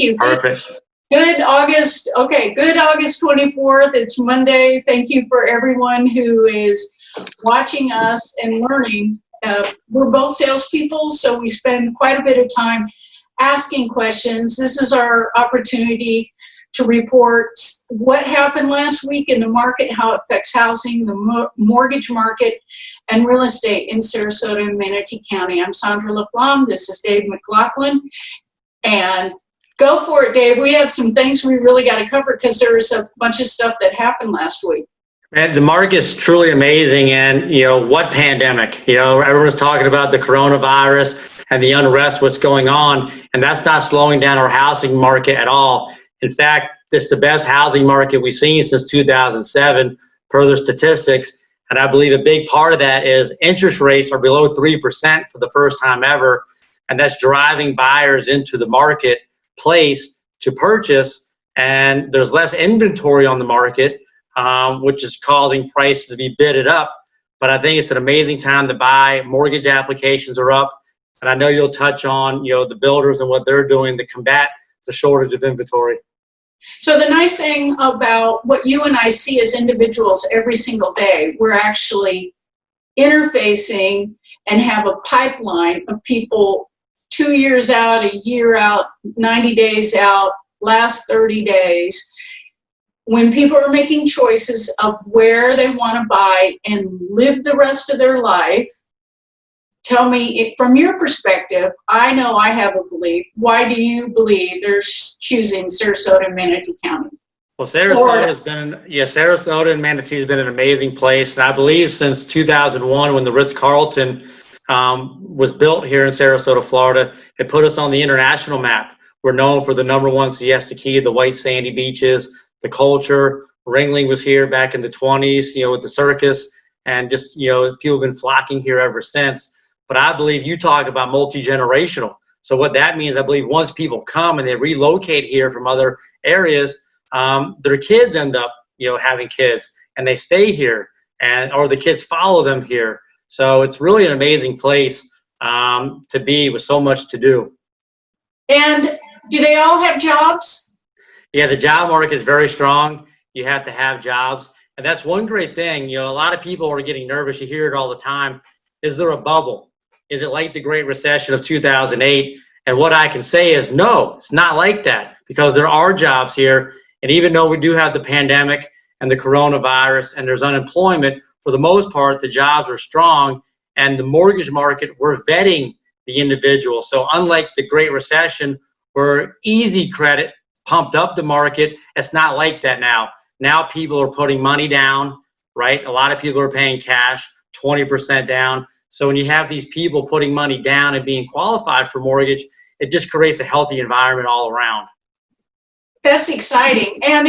you. Perfect. Good August. Okay, good August 24th. It's Monday. Thank you for everyone who is watching us and learning. We're both salespeople, so we spend quite a bit of time asking questions. This is our opportunity to report what happened last week in the market, how it affects housing, the mortgage market, and real estate in Sarasota and Manatee County. I'm Sandra Relocation. This is Dave McLaughlin. And go for it, Dave. We have some things we really got to cover because there's a bunch of stuff that happened last week. And the market's truly amazing. And, what pandemic? Everyone's talking about the coronavirus and the unrest, what's going on. And that's not slowing down our housing market at all. In fact, it's the best housing market we've seen since 2007, per the statistics. And I believe a big part of that is interest rates are below 3% for the first time ever. And that's driving buyers into the marketplace to purchase. And there's less inventory on the market, which is causing prices to be bidded up. But I think it's an amazing time to buy. Mortgage applications are up. And I know you'll touch on, the builders and what they're doing to combat the shortage of inventory. So the nice thing about what you and I see as individuals every single day, we're actually interfacing and have a pipeline of people 2 years out, a year out, 90 days out, last 30 days. When people are making choices of where they want to buy and live the rest of their life, tell me, from your perspective, I know I have a belief. Why do you believe they're choosing Sarasota and Manatee County? Well, Sarasota and Manatee has been an amazing place. And I believe since 2001, when the Ritz-Carlton was built here in Sarasota, Florida, it put us on the international map. We're known for the #1 siesta key, the white sandy beaches, the culture. Ringling was here back in the 20s, with the circus. And just, people have been flocking here ever since. But I believe you talk about multi-generational. So what that means, I believe once people come and they relocate here from other areas, their kids end up, having kids and they stay here, or the kids follow them here. So it's really an amazing place to be with so much to do. And do they all have jobs? Yeah, the job market is very strong. You have to have jobs. And that's one great thing. A lot of people are getting nervous. You hear it all the time. Is there a bubble? Is it like the Great Recession of 2008? And what I can say is no, it's not like that, because there are jobs here. And even though we do have the pandemic and the coronavirus and there's unemployment, for the most part, the jobs are strong. And the mortgage market, we're vetting the individual. So unlike the Great Recession, where easy credit pumped up the market, it's not like that now. Now people are putting money down, right? A lot of people are paying cash, 20% down. So when you have these people putting money down and being qualified for mortgage, it just creates a healthy environment all around. That's exciting. And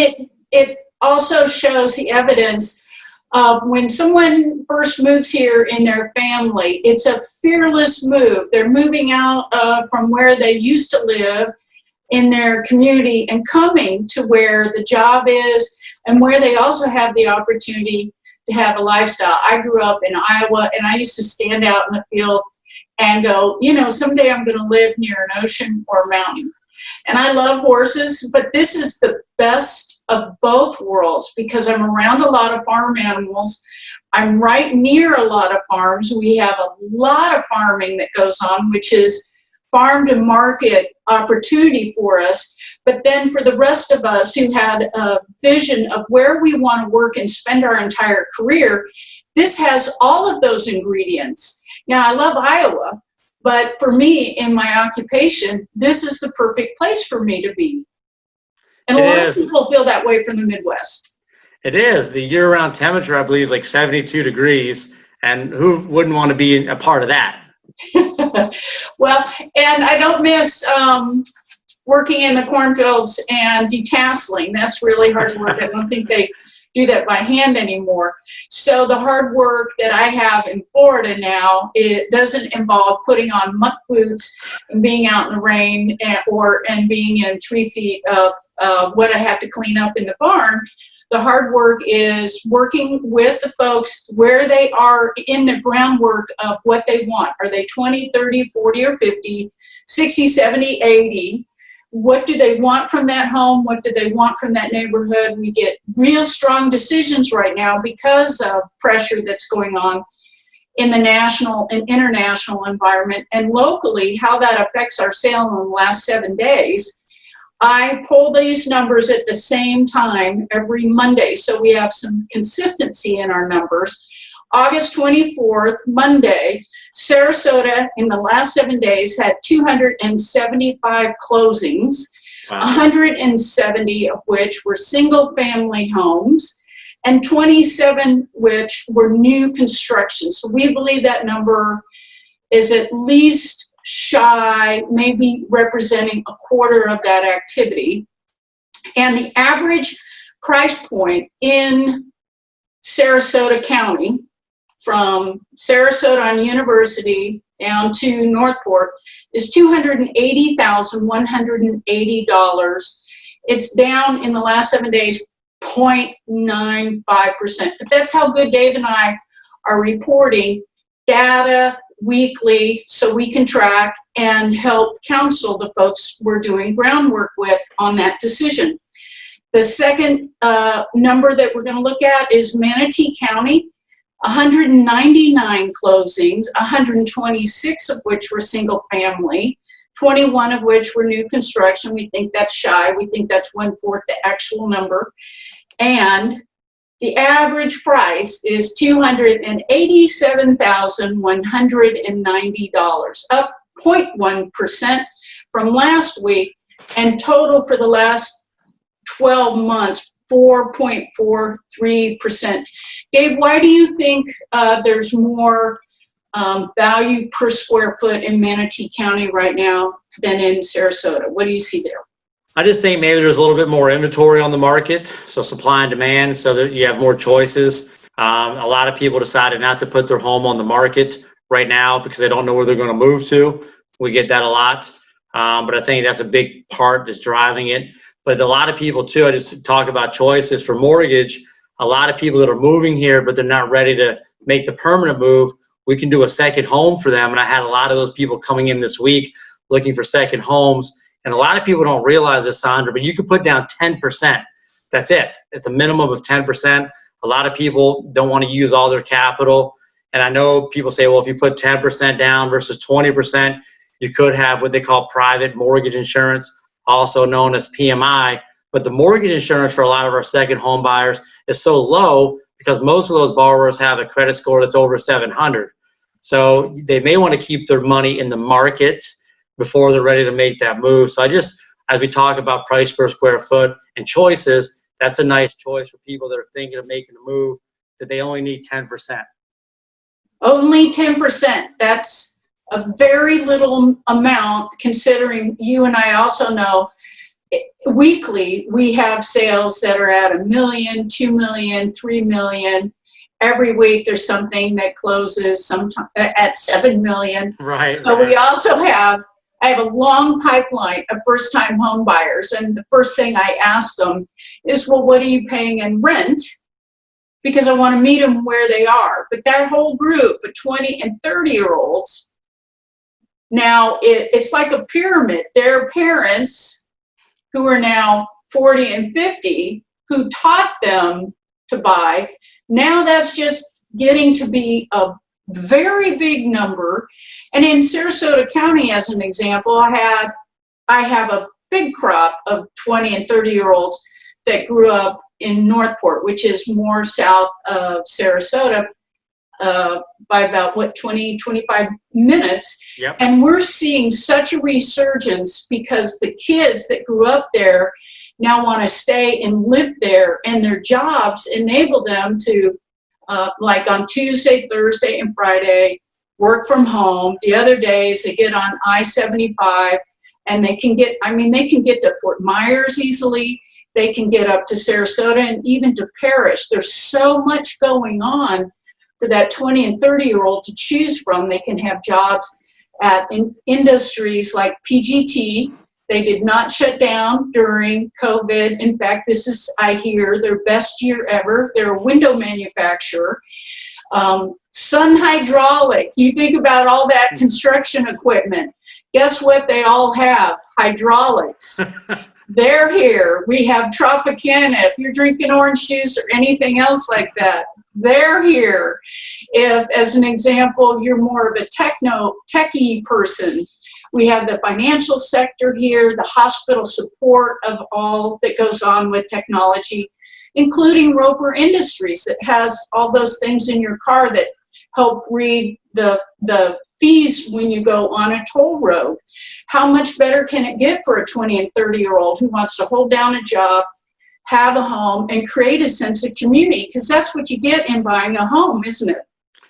it also shows the evidence of when someone first moves here in their family, it's a fearless move. They're moving out from where they used to live in their community and coming to where the job is and where they also have the opportunity to have a lifestyle. I grew up in Iowa, and I used to stand out in the field and go, someday I'm going to live near an ocean or a mountain. And I love horses, but this is the best of both worlds because I'm around a lot of farm animals. I'm right near a lot of farms. We have a lot of farming that goes on, which is farm to market opportunity for us. But then for the rest of us who had a vision of where we want to work and spend our entire career, this has all of those ingredients. Now, I love Iowa, but for me, in my occupation, this is the perfect place for me to be. And a lot of people feel that way from the Midwest. It is. The year-round temperature, I believe, is like 72 degrees. And who wouldn't want to be a part of that? Well, and I don't miss working in the cornfields and detasseling. That's really hard work. I don't think they do that by hand anymore. So the hard work that I have in Florida now, it doesn't involve putting on muck boots and being out in the rain and being in 3 feet of what I have to clean up in the barn. The hard work is working with the folks where they are in the groundwork of what they want. Are they 20, 30, 40, or 50, 60, 70, 80? what do they want from that home? What do they want from that neighborhood? We get real strong decisions right now because of pressure that's going on in the national and international environment, and locally, how that affects our sale in the last 7 days. I pull these numbers at the same time every Monday, so we have some consistency in our numbers. August 24th, Monday, Sarasota in the last 7 days had 275 closings, wow. 170 of which were single-family homes, and 27 which were new construction. So we believe that number is at least shy, maybe representing a quarter of that activity. And the average price point in Sarasota County, from Sarasota on University down to Northport, is $280,180. It's down in the last 7 days 0.95%. But that's how good Dave and I are reporting data weekly so we can track and help counsel the folks we're doing groundwork with on that decision. The second number that we're going to look at is Manatee County. 199 closings, 126 of which were single family, 21 of which were new construction. We think that's shy. We think that's 1/4 the actual number. And the average price is $287,190, up 0.1% from last week, and total for the last 12 months, 4.43%. Dave, why do you think there's more value per square foot in Manatee County right now than in Sarasota? What do you see there? I just think maybe there's a little bit more inventory on the market, so supply and demand, so that you have more choices. A lot of people decided not to put their home on the market right now because they don't know where they're going to move to. We get that a lot, but I think that's a big part that's driving it. But a lot of people too, I just talk about choices for mortgage. A lot of people that are moving here, but they're not ready to make the permanent move, we can do a second home for them. And I had a lot of those people coming in this week looking for second homes. And a lot of people don't realize this, Sandra, but you can put down 10%. That's it. It's a minimum of 10%. A lot of people don't want to use all their capital. And I know people say, well, if you put 10% down versus 20%, you could have what they call private mortgage insurance, also known as PMI. But the mortgage insurance for a lot of our second home buyers is so low because most of those borrowers have a credit score that's over 700. So they may want to keep their money in the market before they're ready to make that move. So I just, as we talk about price per square foot and choices, that's a nice choice for people that are thinking of making a move, that they only need 10%. Only 10%. That's a very little amount, considering you and I also know weekly we have sales that are at $1 million, $2 million, $3 million. Every week there's something that closes sometime at $7 million. Right. So we also I have a long pipeline of first-time home buyers, and the first thing I ask them is, well, what are you paying in rent? Because I want to meet them where they are. But that whole group of 20 and 30-year-olds, now it's like a pyramid. Their parents, who are now 40 and 50, who taught them to buy, now that's just getting to be a very big number. And in Sarasota County, as an example, I have a big crop of 20 and 30-year-olds that grew up in Northport, which is more south of Sarasota, by about 20, 25 minutes. Yep. And we're seeing such a resurgence because the kids that grew up there now want to stay and live there, and their jobs enable them to, like on Tuesday, Thursday, and Friday, work from home. The other days they get on I-75 and they can get to Fort Myers easily. They can get up to Sarasota and even to Parrish. There's so much going on for that 20 and 30-year-old to choose from. They can have jobs at industries like PGT. They did not shut down during COVID. In fact, this is, I hear, their best year ever. They're a window manufacturer. Sun Hydraulic, you think about all that construction equipment. Guess what they all have? Hydraulics. They're here. We have Tropicana. If you're drinking orange juice or anything else like that, they're here. If, as an example, you're more of a techie person, we have the financial sector here, the hospital support of all that goes on with technology, including Roper Industries that has all those things in your car that help read the fees when you go on a toll road. How much better can it get for a 20 and 30-year-old who wants to hold down a job, have a home, and create a sense of community? Because that's what you get in buying a home, isn't it?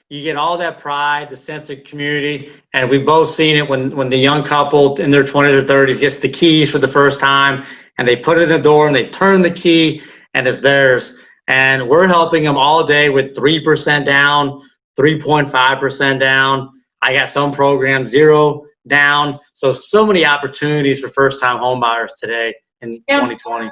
You get all that pride, the sense of community, and we've both seen it when the young couple in their 20s or 30s gets the keys for the first time, and they put it in the door, and they turn the key, and it's theirs. And we're helping them all day with 3% down, 3.5% down. I got some programs 0 down. So many opportunities for first-time home buyers today in 2020.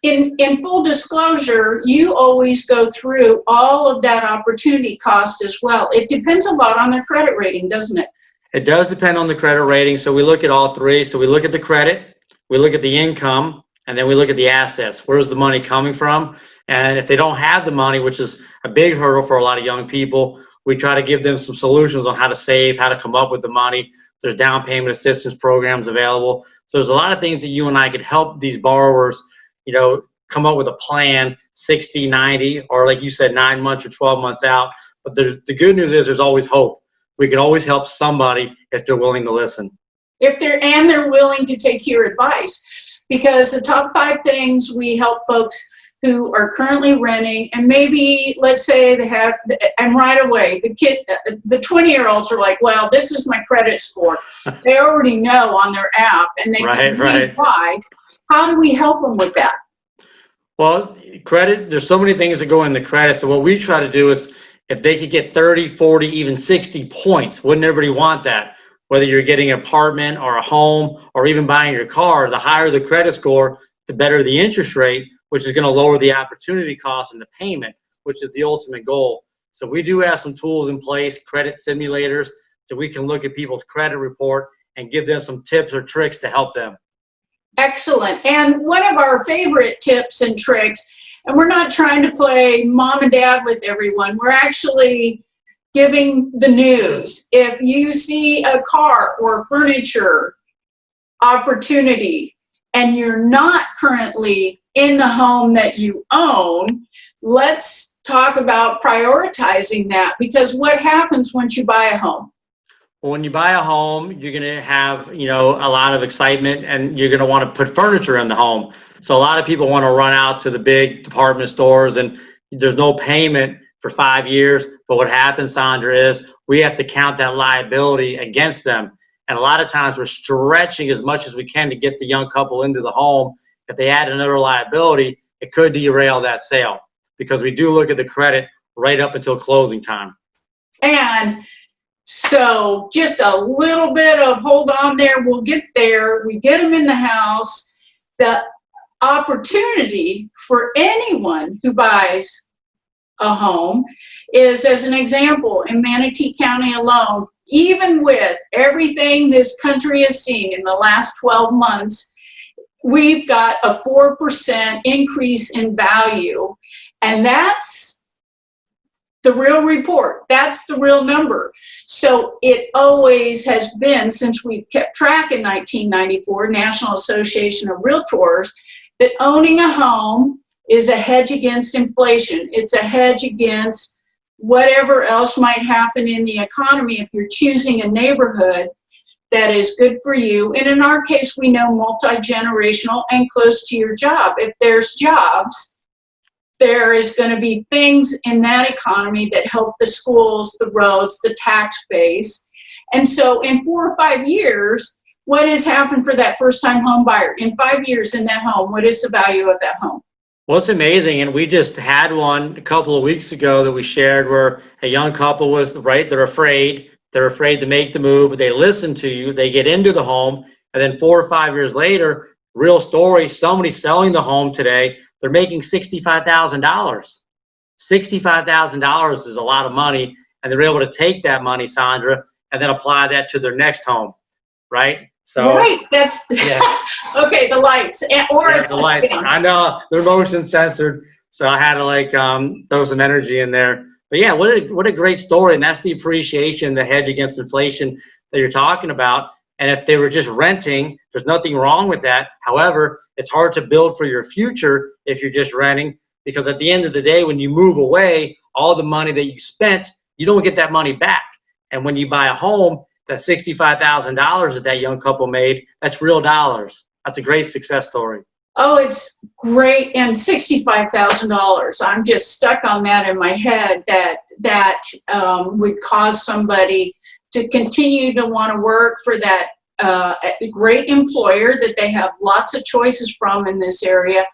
In full disclosure, you always go through all of that opportunity cost as well. It depends a lot on their credit rating, doesn't it? It does depend on the credit rating. So we look at all three. So we look at the credit, we look at the income, and then we look at the assets. Where's the money coming from? And if they don't have the money, which is a big hurdle for a lot of young people, we try to give them some solutions on how to save, how to come up with the money. There's down payment assistance programs available. So there's a lot of things that you and I could help these borrowers, you know, come up with a plan 60, 90, or like you said, 9 months or 12 months out. But the good news is there's always hope. We can always help somebody if they're willing to listen. If they're willing to take your advice, because the top 5 things we help folks who are currently renting, and maybe let's say they have, and right away the 20-year-olds are like, well, this is my credit score. They already know on their app, and they can read why. How do we help them with that? Well, credit, there's so many things that go in the credit. So what we try to do is if they could get 30, 40, even 60 points, wouldn't everybody want that? Whether you're getting an apartment or a home or even buying your car, the higher the credit score, the better the interest rate, which is going to lower the opportunity cost and the payment, which is the ultimate goal. So we do have some tools in place, credit simulators, that we can look at people's credit report and give them some tips or tricks to help them. Excellent. And one of our favorite tips and tricks, and we're not trying to play mom and dad with everyone, we're actually giving the news. If you see a car or furniture opportunity and you're not currently in the home that you own, let's talk about prioritizing that, because what happens once you buy a home? Well, when you buy a home, you're going to have, you know, a lot of excitement, and you're going to want to put furniture in the home. So a lot of people want to run out to the big department stores, and there's no payment for 5 years. But what happens, Sandra, is we have to count that liability against them. And a lot of times we're stretching as much as we can to get the young couple into the home. If they add another liability, it could derail that sale, because we do look at the credit right up until closing time. And so just a little bit of hold on there, we'll get there. We get them in the house. The opportunity for anyone who buys a home is, as an example, in Manatee County alone, even with everything this country has seen in the last 12 months, we've got a 4% increase in value. And that's the real report. That's the real number. So it always has been, since we kept track in 1994, National Association of Realtors, that owning a home is a hedge against inflation. It's a hedge against whatever else might happen in the economy if you're choosing a neighborhood that is good for you. And in our case, we know multi-generational and close to your job. If there's jobs, there is going to be things in that economy that help the schools, the roads, the tax base. And so in 4 or 5 years, what has happened for that first-time home buyer? In 5 years in that home, what is the value of that home? Well, it's amazing. And we just had one a couple of weeks ago that we shared where a young couple was, right, they're afraid to make the move, but they listen to you, they get into the home, and then 4 or 5 years later, real story, somebody selling the home today, they're making $65,000. $65,000 is a lot of money, and they're able to take that money, Sandra, and then apply that to their next home. right? So right, that's yeah, okay. The lights or yeah, a the lights. touchdown. I know they're motion censored, so I had to like throw some energy in there. But yeah, what a great story, and that's the appreciation, the hedge against inflation that you're talking about. And if they were just renting, there's nothing wrong with that. However, it's hard to build for your future if you're just renting, because at the end of the day, when you move away, all the money that you spent, you don't get that money back. And when you buy a home, that $65,000 that that young couple made, that's real dollars. That's a great success story. Oh, it's great. And $65,000. I'm just stuck on that in my head, that would cause somebody to continue to want to work for that great employer that they have lots of choices from in this area,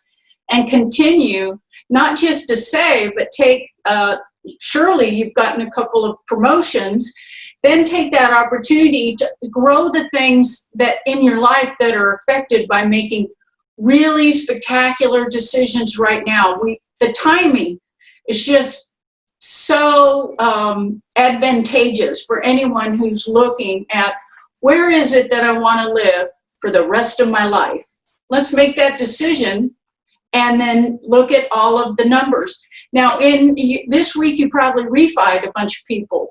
and continue not just to save, but take, surely you've gotten a couple of promotions, then take that opportunity to grow the things that in your life that are affected by making really spectacular decisions right now. The timing is just so advantageous for anyone who's looking at, where is it that I want to live for the rest of my life? Let's make that decision and then look at all of the numbers. Now, this week, you probably refied a bunch of people.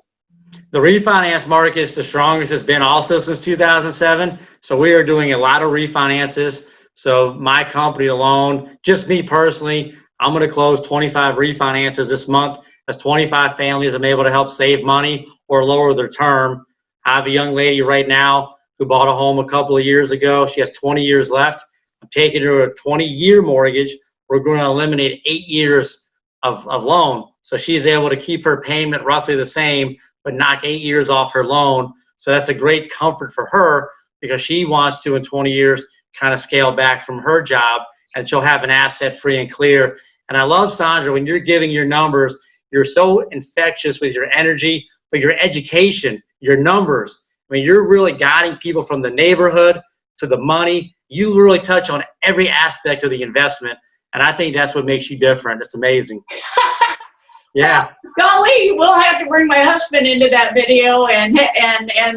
The refinance market is the strongest it's been also since 2007. So we are doing a lot of refinances. So my company alone, just me personally, I'm going to close 25 refinances this month. That's 25 families I'm able to help save money or lower their term. I have a young lady right now who bought a home a couple of years ago. She has 20 years left. I'm taking her a 20-year mortgage. We're going to eliminate 8 years of loan. So she's able to keep her payment roughly the same, but knock 8 years off her loan. So that's a great comfort for her, because she wants to, in 20 years, kind of scale back from her job, and she'll have an asset free and clear. And I love, Sandra, when you're giving your numbers, you're so infectious with your energy, but your education, your numbers. I mean, you're really guiding people from the neighborhood to the money. You really touch on every aspect of the investment. And I think that's what makes you different. It's amazing. Yeah. Golly, we'll have to bring my husband into that video and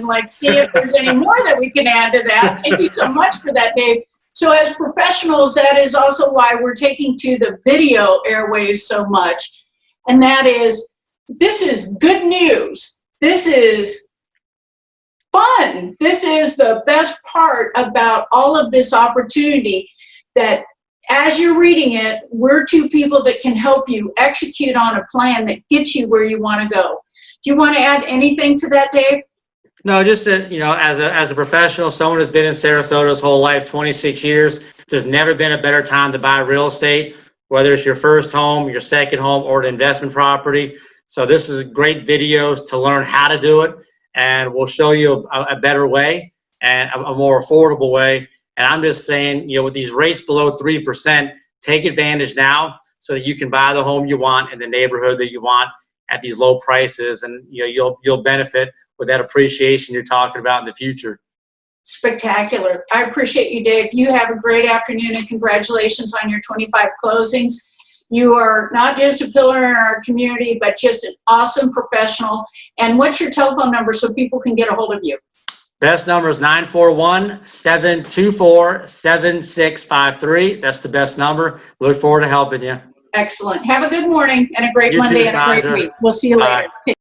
like see if there's any more that we can add to that. Thank you so much for that, Dave. So as professionals, that is also why we're taking to the video airwaves so much. And that is, this is good news. This is fun. This is the best part about all of this opportunity, that as you're reading it, we're two people that can help you execute on a plan that gets you where you want to go. Do you want to add anything to that, Dave? No, just that, as a professional, someone who's been in Sarasota his whole life, 26 years, there's never been a better time to buy real estate, whether it's your first home, your second home, or an investment property. So this is great videos to learn how to do it, and we'll show you a better way and a more affordable way. And I'm just saying, with these rates below 3%, take advantage now so that you can buy the home you want in the neighborhood that you want at these low prices, and you'll benefit with that appreciation you're talking about in the future. Spectacular. I appreciate you, Dave. You have a great afternoon, and congratulations on your 25 closings. You are not just a pillar in our community, but just an awesome professional. And what's your telephone number so people can get a hold of you? Best number is 941-724-7653. That's the best number. Look forward to helping you. Excellent. Have a good morning and a great You Monday too, and a great Sandra. week. We'll see you Bye. later.